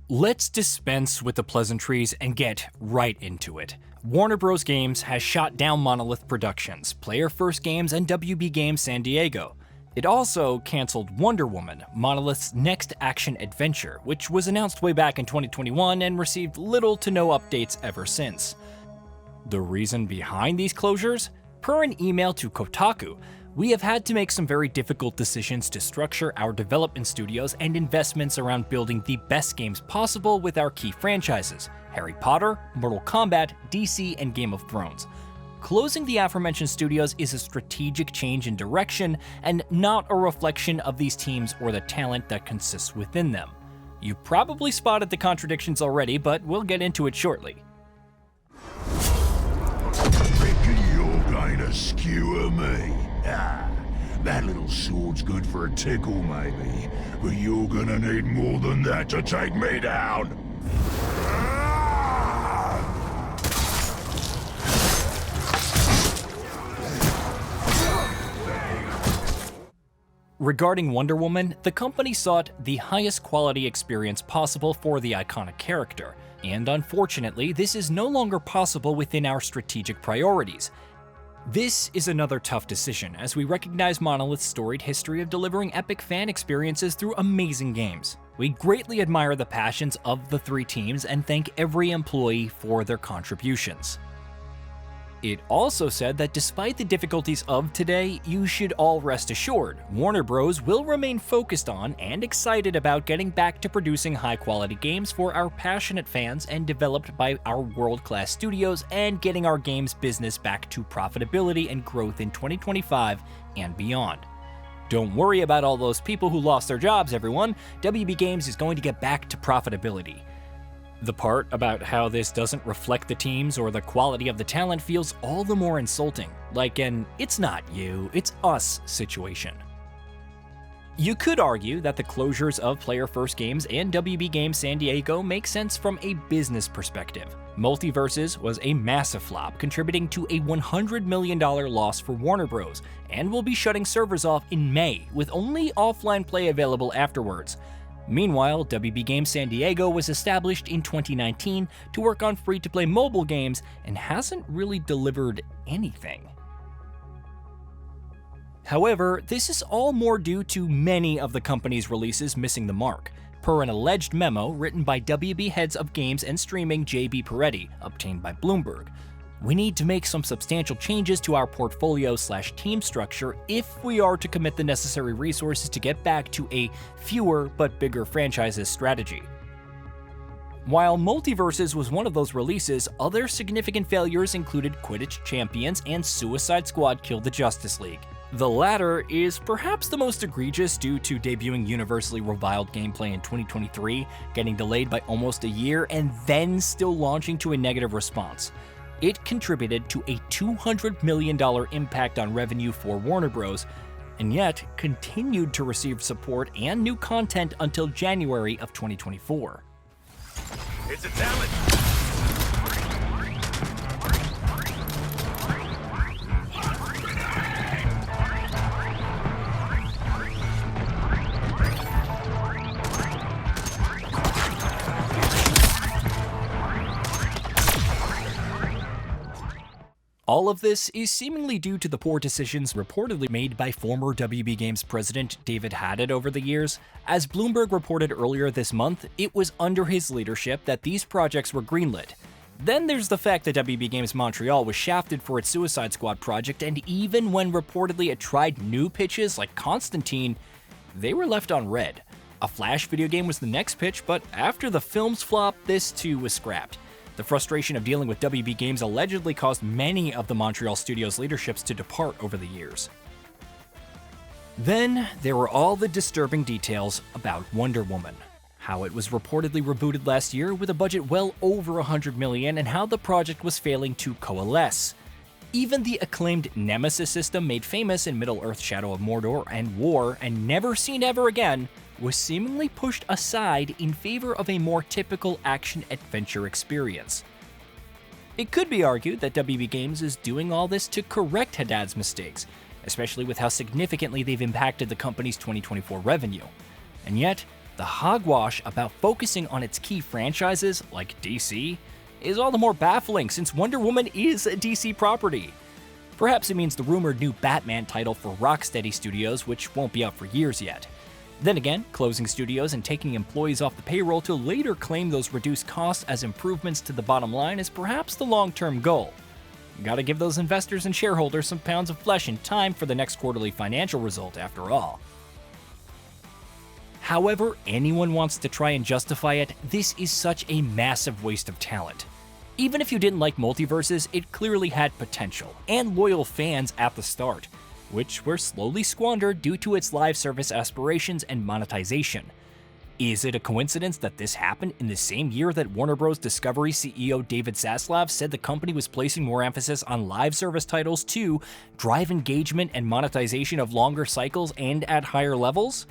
Let's dispense with the pleasantries and get right into it. Warner Bros. Games has shot down Monolith Productions, Player First Games, and WB Games San Diego. It also canceled Wonder Woman, Monolith's next action adventure, which was announced way back in 2021 and received little to no updates ever since. The reason behind these closures? Per an email to Kotaku, we have had to make some very difficult decisions to structure our development studios and investments around building the best games possible with our key franchises: Harry Potter, Mortal Kombat, DC, and Game of Thrones. Closing the aforementioned studios is a strategic change in direction and not a reflection of these teams or the talent that consists within them. You probably spotted the contradictions already, but we'll get into it shortly. Reckon you're going to skewer me? Ah, that little sword's good for a tickle, maybe, but you're gonna need more than that to take me down. Regarding Wonder Woman, the company sought the highest quality experience possible for the iconic character, and unfortunately, this is no longer possible within our strategic priorities. This is another tough decision, as we recognize Monolith's storied history of delivering epic fan experiences through amazing games. We greatly admire the passions of the three teams and thank every employee for their contributions. It also said that despite the difficulties of today, you should all rest assured, Warner Bros. Will remain focused on and excited about getting back to producing high-quality games for our passionate fans and developed by our world-class studios, and getting our games business back to profitability and growth in 2025 and beyond. Don't worry about all those people who lost their jobs, everyone. WB Games is going to get back to profitability. The part about how this doesn't reflect the teams or the quality of the talent feels all the more insulting, like an "it's not you, it's us" situation. You could argue that the closures of Player First Games and WB Games San Diego make sense from a business perspective. MultiVersus was a massive flop, contributing to a $100 million loss for Warner Bros., and will be shutting servers off in May, with only offline play available afterwards. Meanwhile, WB Games San Diego was established in 2019 to work on free-to-play mobile games and hasn't really delivered anything. However, this is all more due to many of the company's releases missing the mark, per an alleged memo written by WB heads of games and streaming JB Peretti, obtained by Bloomberg. We need to make some substantial changes to our portfolio/team structure if we are to commit the necessary resources to get back to a fewer but bigger franchises strategy. While MultiVersus was one of those releases, other significant failures included Quidditch Champions and Suicide Squad Kill the Justice League. The latter is perhaps the most egregious due to debuting universally reviled gameplay in 2023, getting delayed by almost a year, and then still launching to a negative response. It contributed to a $200 million impact on revenue for Warner Bros., and yet continued to receive support and new content until January of 2024. It's a talent. All of this is seemingly due to the poor decisions reportedly made by former WB Games president David Haddad over the years. As Bloomberg reported earlier this month, it was under his leadership that these projects were greenlit. Then there's the fact that WB Games Montreal was shafted for its Suicide Squad project, and even when reportedly it tried new pitches like Constantine, they were left on red. A Flash video game was the next pitch, but after the film's flop, this too was scrapped. The frustration of dealing with WB Games allegedly caused many of the Montreal studios' leaderships to depart over the years. Then there were all the disturbing details about Wonder Woman. How it was reportedly rebooted last year with a budget well over $100 million, and how the project was failing to coalesce. Even the acclaimed Nemesis system made famous in Middle-earth Shadow of Mordor and War and Never Seen Ever Again was seemingly pushed aside in favor of a more typical action-adventure experience. It could be argued that WB Games is doing all this to correct Haddad's mistakes, especially with how significantly they've impacted the company's 2024 revenue. And yet, The hogwash about focusing on its key franchises, like DC, is all the more baffling since Wonder Woman is a DC property. Perhaps it means the rumored new Batman title for Rocksteady Studios, which won't be out for years yet. Then again, closing studios and taking employees off the payroll to later claim those reduced costs as improvements to the bottom line is perhaps the long-term goal. Gotta give those investors and shareholders some pounds of flesh in time for the next quarterly financial result, after all. However anyone wants to try and justify it, this is such a massive waste of talent. Even if you didn't like MultiVersus, it clearly had potential, and loyal fans at the start, which were slowly squandered due to its live service aspirations and monetization. Is it a coincidence that this happened in the same year that Warner Bros. Discovery CEO David Zaslav said the company was placing more emphasis on live service titles to drive engagement and monetization of longer cycles and at higher levels?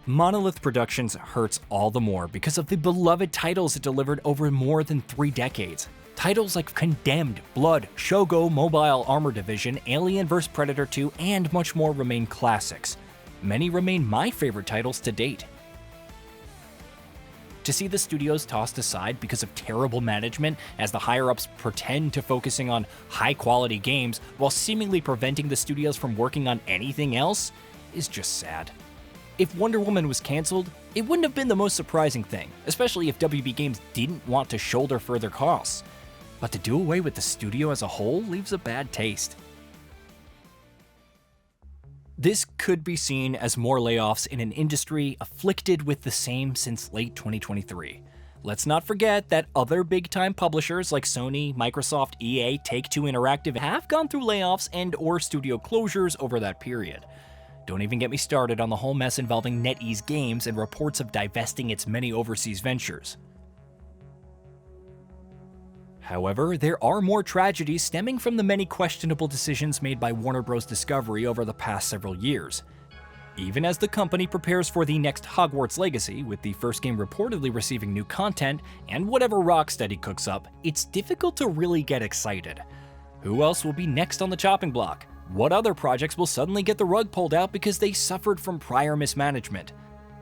Monolith Productions hurts all the more because of the beloved titles it delivered over more than 3 decades. Titles like Condemned, Blood, Shogo Mobile Armor Division, Alien vs. Predator 2, and much more remain classics. Many remain my favorite titles to date. To see the studios tossed aside because of terrible management as the higher-ups pretend to focusing on high-quality games while seemingly preventing the studios from working on anything else is just sad. If Wonder Woman was cancelled, it wouldn't have been the most surprising thing, especially if WB Games didn't want to shoulder further costs. But to do away with the studio as a whole leaves a bad taste. This could be seen as more layoffs in an industry afflicted with the same since late 2023. Let's not forget that other big-time publishers like Sony, Microsoft, EA, Take-Two Interactive have gone through layoffs and/or studio closures over that period. Don't even get me started on the whole mess involving NetEase Games and reports of divesting its many overseas ventures. However, there are more tragedies stemming from the many questionable decisions made by Warner Bros. Discovery over the past several years. Even as the company prepares for the next Hogwarts Legacy, with the first game reportedly receiving new content, and whatever Rocksteady cooks up, it's difficult to really get excited. Who else will be next on the chopping block? What other projects will suddenly get the rug pulled out because they suffered from prior mismanagement?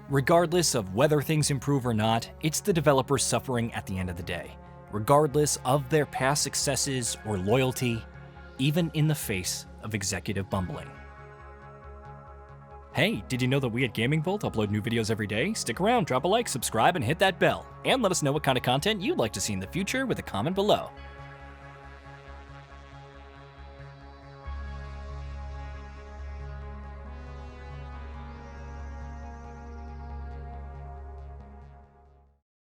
Regardless of whether things improve or not, it's the developers suffering at the end of the day, regardless of their past successes or loyalty, even in the face of executive bumbling. Hey, did you know that we at GamingBolt upload new videos every day? Stick around, drop a like, subscribe, and hit that bell. And let us know what kind of content you'd like to see in the future with a comment below.